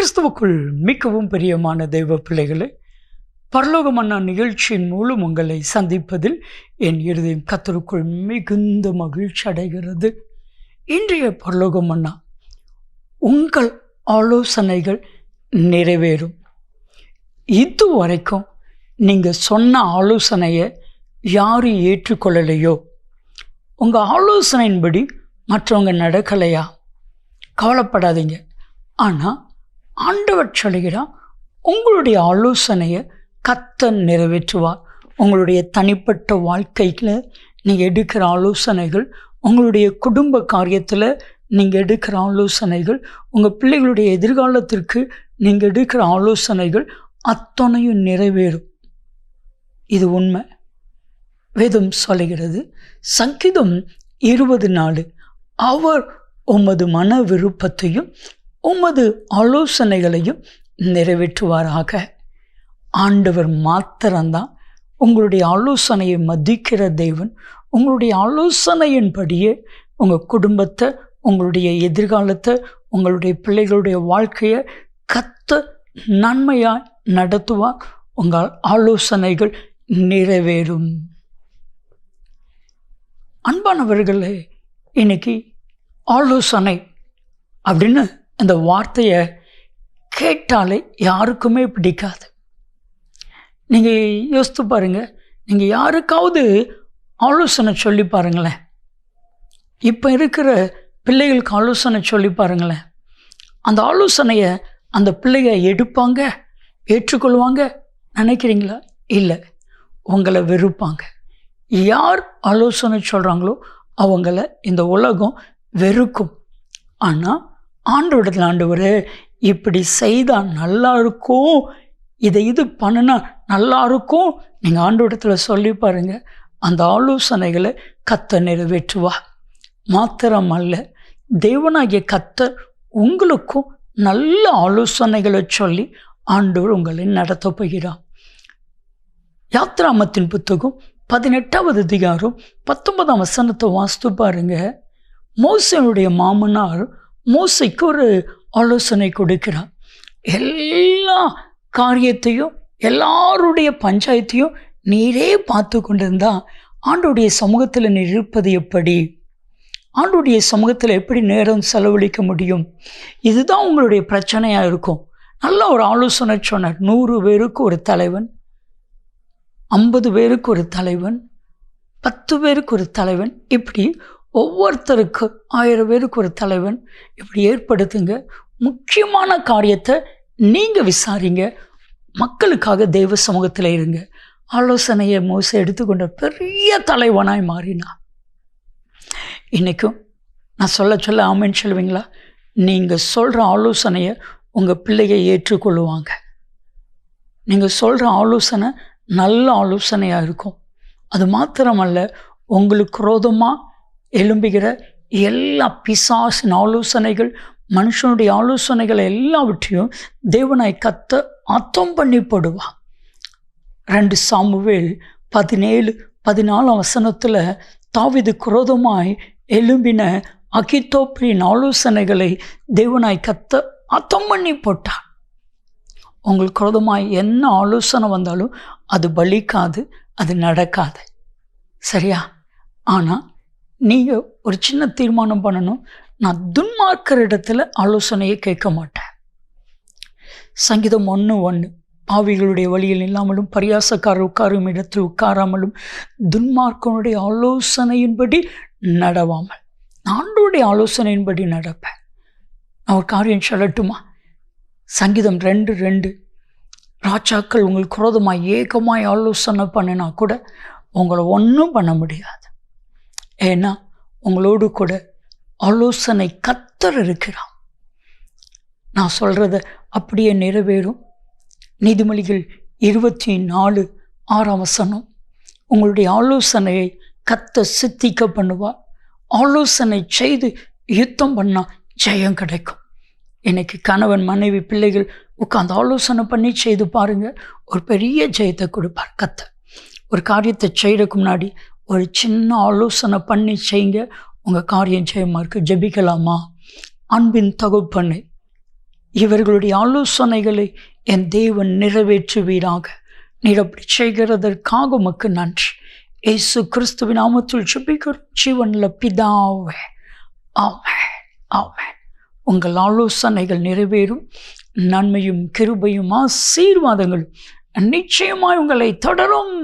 கிறிஸ்துவுக்குள் மிகவும் பிரியமான தெய்வ பிள்ளைகளே, பரலோக மன்னா நிகழ்ச்சியின் மூலம் உங்களை சந்திப்பதில் என் இருதயம் கர்த்தருக்குள் மிகுந்த மகிழ்ச்சி அடைகிறது. இன்றைய பரலோக மன்னா, உங்கள் ஆலோசனைகள் நிறைவேறும். இதுவரைக்கும் நீங்கள் சொன்ன ஆலோசனையை யாரும் ஏற்றுக்கொள்ளலையோ, உங்கள் ஆலோசனையின்படி மற்றவங்க நடக்கலையா, கவலைப்படாதீங்க. ஆனால் ஆண்டவர் சொல்கிறார், உங்களுடைய ஆலோசனையை கர்த்தர் நிறைவேற்றுவார். உங்களுடைய தனிப்பட்ட வாழ்க்கையில் நீங்கள் எடுக்கிற ஆலோசனைகள், உங்களுடைய குடும்ப காரியத்தில் நீங்கள் எடுக்கிற ஆலோசனைகள், உங்கள் பிள்ளைகளுடைய எதிர்காலத்திற்கு நீங்கள் எடுக்கிற ஆலோசனைகள் அத்தனையும் நிறைவேறும். இது உண்மை. வேதம் சொல்லுகிறது, சங்கீதம் 20:4, அவர் உமது மன விருப்பத்தையும் உமது ஆலோசனைகளையும் நிறைவேற்றுவாராக. ஆண்டவர் மாத்திரம்தான் உங்களுடைய ஆலோசனையை மதிக்கிற தேவன். உங்களுடைய ஆலோசனையின்படியே உங்கள் குடும்பத்தை, உங்களுடைய எதிர்காலத்தை, உங்களுடைய பிள்ளைகளுடைய வாழ்க்கையை கர்த்தர் நன்மையாய் நடத்துவார். உங்கள் ஆலோசனைகள் நிறைவேறும். அன்பானவர்களே, இன்னைக்கு ஆலோசனை அப்படின்னு அந்த வார்த்தையை கேட்டாலே யாருக்குமே பிடிக்காது. நீங்கள் யோசித்து பாருங்கள், நீங்கள் யாருக்காவது ஆலோசனை சொல்லி பாருங்களேன். இப்போ இருக்கிற பிள்ளைகளுக்கு ஆலோசனை சொல்லி பாருங்களேன். அந்த ஆலோசனையை அந்த பிள்ளைங்க எடுப்பாங்க, ஏற்றுக்கொள்வாங்க நினைக்கிறீங்களா? இல்லை, உங்களை வெறுப்பாங்க. யார் ஆலோசனை சொல்கிறாங்களோ அவங்கள இந்த உலகம் வெறுக்கும். ஆனால் ஆண்டவரிடத்தில், ஆண்டவரே இப்படி செய்தால் நல்லா இருக்கும், இது பண்ணினா நல்லா இருக்கும், நீங்கள் ஆண்டவரிடத்தில் சொல்லி பாருங்கள். அந்த ஆலோசனைகளை கர்த்தர் நிறைவேற்றுவா. மாத்திரமல்ல, தேவனாகிய கர்த்தர் உங்களுக்கும் நல்ல ஆலோசனைகளை சொல்லி ஆண்டவர் உங்களை நடத்த போகிறார். யாத்ராமத்தின் புத்தகம் 18வது அதிகாரம் 19ஆம் வசனத்தை வாசித்து பாருங்க. மோசேயுடைய மாமனார் மோசைக்கு ஒரு ஆலோசனை கொடுக்கிறார். எல்லா காரியத்தையும், எல்லாருடைய பஞ்சாயத்தையும் நீரே பார்த்து கொண்டிருந்தா ஆண்டோடைய சமூகத்தில் நீர் இருப்பது எப்படி? ஆண்டோடைய சமூகத்தில் எப்படி நேரம் செலவழிக்க முடியும்? இதுதான் உங்களுடைய பிரச்சனையாக இருக்கும். நல்ல ஒரு ஆலோசனை சொன்னார். 100 பேருக்கு ஒரு தலைவன், 50 பேருக்கு ஒரு தலைவன், 10 பேருக்கு ஒரு தலைவன், இப்படி ஒவ்வொருத்தருக்கு 1000 பேருக்கு ஒரு தலைவன், இப்படி ஏற்படுத்துங்க. முக்கியமான காரியத்தை நீங்கள் விசாரிங்க. மக்களுக்காக தெய்வ சமூகத்தில் இருங்க. ஆலோசனையை மோசே எடுத்துக்கொண்ட பெரிய தலைவனாய் மாறினார். இன்றைக்கும் நான் சொல்ல ஆமேன்னு சொல்லுவீங்களா? நீங்கள் சொல்கிற ஆலோசனையை உங்கள் பிள்ளையை ஏற்றுக்கொள்ளுவாங்க. நீங்கள் சொல்கிற ஆலோசனை நல்ல ஆலோசனையாக இருக்கும். அது மாத்திரமல்ல, உங்களுக்கு விரோதமாக எழும்புகிற எல்லா பிசாசின் ஆலோசனைகள், மனுஷனுடைய ஆலோசனைகள் எல்லாவற்றையும் தேவனாய் கர்த்தர் அர்த்தம் பண்ணி போடுவா. 2 சாமுவேல் 17:14 வசனத்தில் தாவீது விரோதமாய் எழும்பின அகித்தோப்பின் ஆலோசனைகளை தேவனாய் கர்த்தர் அர்த்தம் பண்ணி போட்டார். உங்களுக்கு விரோதமாய் என்ன ஆலோசனை வந்தாலும் அது பலிக்காது, அது நடக்காது. சரியா? ஆனால் நீங்கள் ஒரு சின்ன தீர்மானம் பண்ணணும். நான் துன்மார்க்கிற இடத்துல ஆலோசனையை கேட்க மாட்டேன். சங்கீதம் 1:1, பாவிகளுடைய வழியில் இல்லாமலும் பரியாசக்காரர் உட்காரும் இடத்தில் உட்காராமலும் துன்மார்க்கனுடைய ஆலோசனையின்படி நடவாமல் ஆண்டவருடைய ஆலோசனையின்படி நடப்பேன். நான் ஒரு காரியம் சொல்லட்டுமா? சங்கீதம் 2:2, ராஜாக்கள் உங்களுக்கு விரோதமாய் ஏகமாய் ஆலோசனை பண்ணினா கூட உங்களை ஒன்றும் பண்ண முடியாது. ஏன்னா உங்களோடு கூட ஆலோசனை கர்த்தர் இருக்கிறார். நான் சொல்கிறத அப்படியே நிறைவேறும். நீதிமொழிகள் 24:6 வசனம், உங்களுடைய ஆலோசனையை கர்த்தர் சித்திக்க பண்ணுவார். ஆலோசனை செய்து யுத்தம் பண்ணால் ஜெயம் கிடைக்கும். இன்னைக்கு கணவன், மனைவி, பிள்ளைகள் உட்காந்து ஆலோசனை பண்ணி செய்து பாருங்கள், ஒரு பெரிய ஜெயத்தை கொடுப்பார் கர்த்தர். ஒரு காரியத்தை செய்கிறதுக்கு முன்னாடி ஒரு சின்ன ஆலோசனை பண்ணி செய்யுங்க, உங்கள் காரியம் ஜெயமாக இருக்குது. ஜெபிக்கலாமா? அன்பின் தகப்பனே, இவர்களுடைய ஆலோசனைகளை என் தேவன் நிறைவேற்றுவீராக. நீர் அப்படி செய்கிறதற்காக உமக்கு நன்றி. இயேசு கிறிஸ்துவின் நாமத்தில் ஜெபிக்கிறோம் ஜீவனுள்ள பிதாவே, ஆமென், ஆமென். உங்கள் ஆலோசனைகள் நிறைவேறும். நன்மையும் கிருபையும் ஆசீர்வாதங்களும் நிச்சயமாய் உங்களை தொடரும்.